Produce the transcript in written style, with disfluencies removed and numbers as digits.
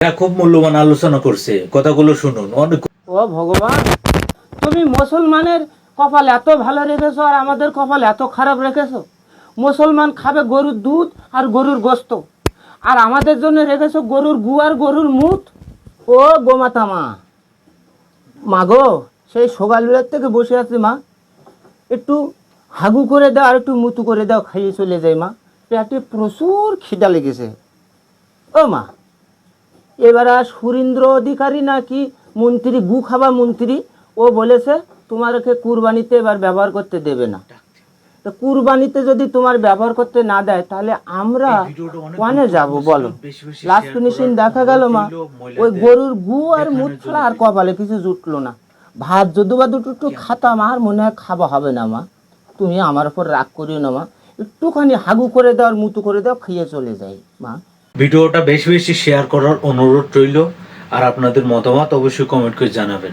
এরা খুব মূল্যবান আলোচনা করছে, কথাগুলো শুনুন। অনেক ও ভগবান, তুমি মুসলমানের কপাল এত ভালো রেখেছো আর আমাদের কপাল এত খারাপ রেখেছো। মুসলমান খাবে গরুর দুধ আর গরুর গোস্ত, আর আমাদের জন্য রেখেছো গরুর গু আর গরুর মুত। ও গোমাতা মা, মা গো, সেই সকালবেলার থেকে বসে আছি মা, একটু হাগু করে দাও আর একটু মুতু করে দাও, খাইয়ে চলে যাই মা, পেটে প্রচুর খিদা লেগেছে। ও মা, এবার আর সুরেন্দ্র অধিকারী নাকি মন্ত্রী, গু খাবা মন্ত্রী, ও বলেছে তোমারকে কুরবানিতে এবার ব্যবহার করতে দেবে না। তো কুরবানিতে যদি তোমার ব্যবহার করতে না দেয় তাহলে আমরা কোনে যাব বলো? লাস্ট ফিনিশিং দেখা গেল মা, ওই গরুর গু আর মুখ ছাড়া আর কপালে কিছু জুটলো না। ভাত যদি বা দুটো একটু খাতাম আর মনে হয় খাওয়া হবে না মা। তুমি আমার উপর রাগ করিও না মা, একটুখানি হাগু করে দাও আর মুতু করে দাও, খেয়ে চলে যাই মা। ভিডিওটা বেশি বেশি শেয়ার করার অনুরোধ রইল, আর আপনাদের মতামত অবশ্যই কমেন্ট করে জানাবেন।